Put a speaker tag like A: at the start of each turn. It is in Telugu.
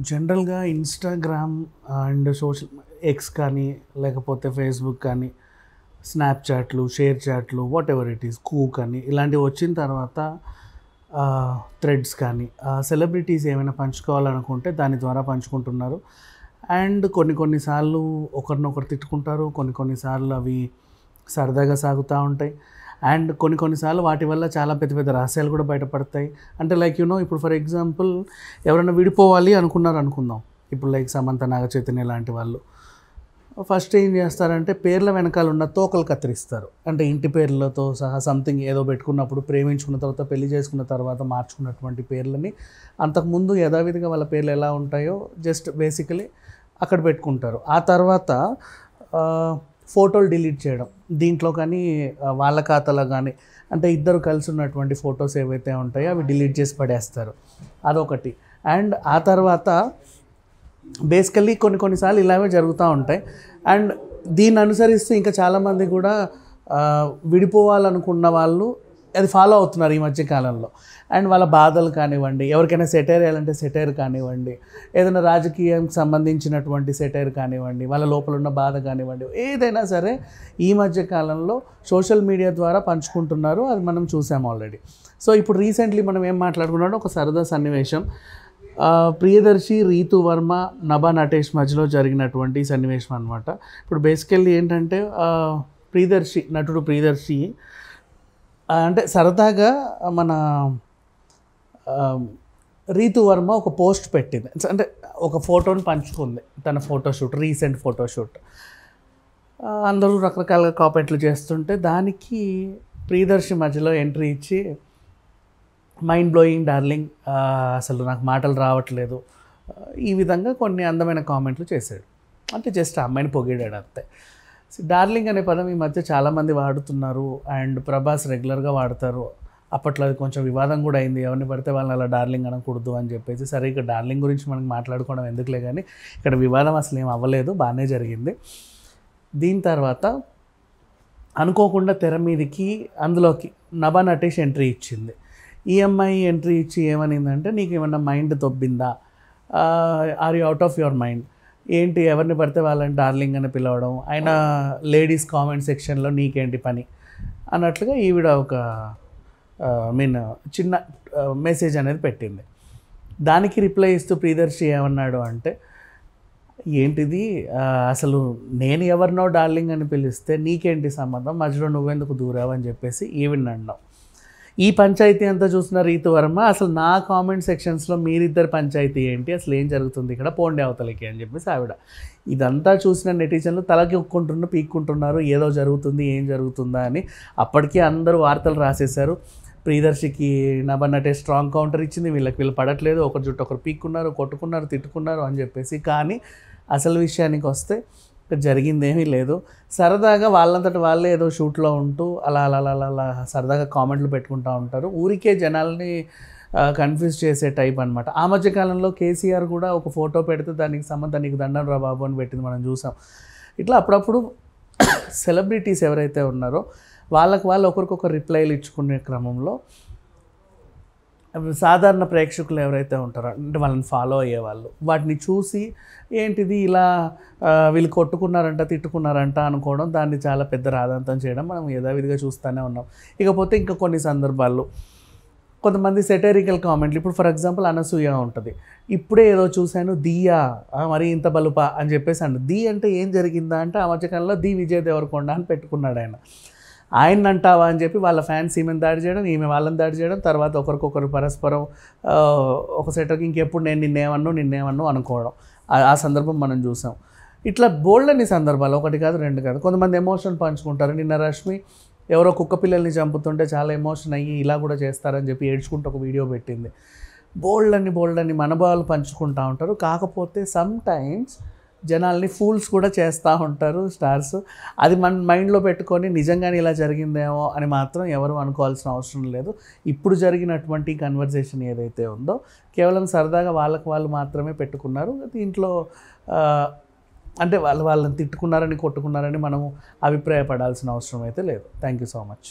A: జనరల్‌గా ఇన్‌స్టాగ్రామ్ అండ్ ఎక్స్ కానీ, లేకపోతే ఫేస్‌బుక్ కానీ, స్నాప్‌చాట్లు, share చాట్లు whatever it is Cook అని ఇలాంటివి వచ్చిన తర్వాత థ్రెడ్స్ కానీ సెలబ్రిటీస్ ఏమైనా పంచుకోవాలనుకుంటే దాని ద్వారా పంచుకుంటున్నారు. అండ్ కొన్ని సార్లు ఒకరినొకరు తిట్టుకుంటారు. కొన్నిసార్లు అవి సరదాగా సాగుతూ ఉంటాయి. అండ్ కొన్నిసార్లు వాటి వల్ల చాలా పెద్ద పెద్ద రహస్యాలు కూడా బయటపడతాయి. అంటే లైక్ ఇప్పుడు ఫర్ ఎగ్జాంపుల్ ఎవరైనా విడిపోవాలి అనుకున్నారు అనుకుందాం. ఇప్పుడు లైక్ సమంత, నాగచైతన్య లాంటి వాళ్ళు ఫస్ట్ ఏం చేస్తారంటే పేర్ల వెనకాల ఉన్న తోకలు కత్తిరిస్తారు. అంటే ఇంటి పేర్లతో సహా సంథింగ్ ఏదో పెట్టుకున్నప్పుడు ప్రేమించుకున్న తర్వాత పెళ్లి చేసుకున్న తర్వాత మార్చుకున్నటువంటి పేర్లని అంతకుముందు యథావిధిగా వాళ్ళ పేర్లు ఎలా ఉంటాయో జస్ట్ బేసికలీ అక్కడ పెట్టుకుంటారు. ఆ తర్వాత ఫోటోలు డిలీట్ చేయడం, దీంట్లో కానీ వాళ్ళ ఖాతాలో కానీ అంటే ఇద్దరు కలిసి ఉన్నటువంటి ఫొటోస్ ఏవైతే ఉంటాయో అవి డిలీట్ చేసి పడేస్తారు. అదొకటి. అండ్ ఆ తర్వాత బేసికల్లీ కొన్నిసార్లు ఇలాగే జరుగుతూ ఉంటాయి. అండ్ దీన్ని అనుసరిస్తూ ఇంకా చాలామంది కూడా విడిపోవాలనుకున్న వాళ్ళు అది ఫాలో అవుతున్నారు ఈ మధ్యకాలంలో. అండ్ వాళ్ళ బాధలు కానివ్వండి, ఎవరికైనా సెటైర్ వేయాలంటే సెటైర్ కానివ్వండి, ఏదైనా రాజకీయానికి సంబంధించినటువంటి సెటైర్ కానివ్వండి, వాళ్ళ లోపల ఉన్న బాధ కానివ్వండి, ఏదైనా సరే ఈ మధ్యకాలంలో సోషల్ మీడియా ద్వారా పంచుకుంటున్నారు. అది మనం చూసాం ఆల్రెడీ. సో ఇప్పుడు రీసెంట్లీ మనం ఏం మాట్లాడుకున్నాడో ఒక సరదా సన్నివేశం, ప్రియదర్శి, రీతు వర్మ, నభా నటేష్ మధ్యలో జరిగినటువంటి సన్నివేశం అనమాట. ఇప్పుడు బేసికల్లీ ఏంటంటే నటుడు ప్రియదర్శి అంటే సరదాగా మన రీతు వర్మ ఒక పోస్ట్ పెట్టింది. అంటే ఒక ఫోటోని పంచుకుంది, తన ఫోటోషూట్, రీసెంట్ ఫోటోషూట్. అందరూ రకరకాలుగా కామెంట్లు చేస్తుంటే దానికి ప్రియదర్శి మధ్యలో ఎంట్రీ ఇచ్చి మైండ్ బ్లోయింగ్ డార్లింగ్, అసలు నాకు మాటలు రావట్లేదు, ఈ విధంగా కొన్ని అందమైన కామెంట్లు చేశాడు. అంటే జస్ట్ ఆ అమ్మాయిని పొగిడాడు అంతే. డార్లింగ్ అనే పదం ఈ మధ్య చాలామంది వాడుతున్నారు. అండ్ ప్రభాస్ రెగ్యులర్గా వాడతారు. అప్పట్లో అది కొంచెం వివాదం కూడా అయింది, ఎవరిని పడితే వాళ్ళని అలా డార్లింగ్ అనకూడదు అని చెప్పేసి. సరే ఇక డార్లింగ్ గురించి మనకి మాట్లాడుకోవడం ఎందుకులే, కానీ ఇక్కడ వివాదం అసలు ఏం అవ్వలేదు, బాగానే జరిగింది. దీని తర్వాత అనుకోకుండా తెర మీదకి అందులోకి నభా నటేష్ ఎంట్రీ ఇచ్చింది. ఈ అమ్మాయి ఎంట్రీ ఇచ్చి ఏమనిందంటే, నీకు ఏమన్నా మైండ్ దొబ్బిందా, are you out of your mind, ఏంటి ఎవరిని పడితే వాళ్ళని డార్లింగ్ అని పిలవడం, అయినా లేడీస్ కామెంట్ సెక్షన్లో నీకేంటి పని అన్నట్లుగా ఈవిడ ఒక చిన్న మెసేజ్ అనేది పెట్టింది. దానికి రిప్లై ఇస్తూ ప్రియదర్శి ఏమన్నాడు అంటే, ఏంటిది అసలు నేను ఎవరినో డార్లింగ్ అని పిలిస్తే నీకేంటి సంబంధం, మధ్యలో నువ్వెందుకు దూరావు అని చెప్పేసి ఈవిడ అన్నావు. ఈ పంచాయతీ అంతా చూసిన రీతు వర్మ, అసలు నా కామెంట్ సెక్షన్స్లో మీరిద్దరు పంచాయతీ ఏంటి, అసలు ఏం జరుగుతుంది ఇక్కడ, పోండి అవతలకి అని చెప్పేసి ఆవిడ. ఇదంతా చూసిన నెటిజన్లు తలకి పీక్కుంటున్నారు, ఏదో జరుగుతుంది, ఏం జరుగుతుందా అని. అప్పటికే అందరూ వార్తలు రాసేశారు. ప్రియదర్శికి నభా నటేష్ స్ట్రాంగ్ కౌంటర్ ఇచ్చింది, వీళ్ళు పడట్లేదు, ఒకరి జుట్టు ఒకరు పీక్కున్నారు, కొట్టుకున్నారు, తిట్టుకున్నారు అని చెప్పేసి. కానీ అసలు విషయానికి వస్తే జరిగిందేమీ లేదు. సరదాగా వాళ్ళంతటి వాళ్ళే ఏదో షూట్లో ఉంటూ అలా సరదాగా కామెంట్లు పెట్టుకుంటూ ఉంటారు. ఊరికే జనాల్ని కన్ఫ్యూజ్ చేసే టైప్ అనమాట. ఆ మధ్యకాలంలో కేసీఆర్ కూడా ఒక ఫోటో పెడితే దానికి సంబంధం నీకు దండం రా బాబు అని పెట్టింది, మనం చూసాం. ఇట్లా అప్పుడప్పుడు సెలబ్రిటీస్ ఎవరైతే ఉన్నారో వాళ్ళకు వాళ్ళు ఒకరికొకరు రిప్లైలు ఇచ్చుకునే క్రమంలో సాధారణ ప్రేక్షకులు ఎవరైతే ఉంటారో, అంటే వాళ్ళని ఫాలో అయ్యేవాళ్ళు, వాటిని చూసి ఏంటిది ఇలా వీళ్ళు కొట్టుకున్నారంట, తిట్టుకున్నారంట అనుకోవడం, దాన్ని చాలా పెద్ద రాద్ధాంతం చేయడం మనం యథావిధిగా చూస్తూనే ఉన్నాం. ఇకపోతే ఇంకా కొన్ని సందర్భాల్లో కొంతమంది సెటైరికల్ కామెంట్లు, ఇప్పుడు ఫర్ ఎగ్జాంపుల్ అనసూయ ఉంటుంది, ఇప్పుడే ఏదో చూశాను దియా మరి ఇంత బలుపా అని చెప్పేసి అండి. ది అంటే ఏం జరిగిందా అంటే ఆ మధ్యకాలంలో ది విజయ్ దేవరకొండ అని పెట్టుకున్నాడు ఆయన అంటావా అని చెప్పి వాళ్ళ ఫ్యాన్స్ ఈమెను దాడి చేయడం, ఈమె వాళ్ళని దాడి చేయడం, తర్వాత ఒకరికొకరు పరస్పరం ఒక సెటర్కి ఇంకెప్పుడు నేను నిన్నేమన్ను అనుకోవడం, ఆ సందర్భం మనం చూసాం. ఇట్లా బోల్డని సందర్భాలు, ఒకటి కాదు రెండు కాదు. కొంతమంది ఎమోషన్ పంచుకుంటారు. నిన్న రష్మి ఎవరో కుక్క పిల్లల్ని చంపుతుంటే చాలా ఎమోషన్ అయ్యి ఇలా కూడా చేస్తారని చెప్పి ఏడ్చుకుంటూ ఒక వీడియో పెట్టింది. బోల్డని మనోభావాలు పంచుకుంటూ ఉంటారు. కాకపోతే సమ్ టైమ్స్ జనాల్ని ఫూల్స్ కూడా చేస్తూ ఉంటారు స్టార్స్. అది మన మైండ్లో పెట్టుకొని నిజంగానే ఇలా జరిగిందేమో అని మాత్రం ఎవరు అనుకోవాల్సిన అవసరం లేదు. ఇప్పుడు జరిగినటువంటి కన్వర్జేషన్ ఏదైతే ఉందో కేవలం సరదాగా వాళ్ళకు వాళ్ళు మాత్రమే పెట్టుకున్నారు. దీంట్లో అంటే వాళ్ళని తిట్టుకున్నారని, కొట్టుకున్నారని మనము అభిప్రాయపడాల్సిన అవసరం అయితే లేదు. Thank you so much.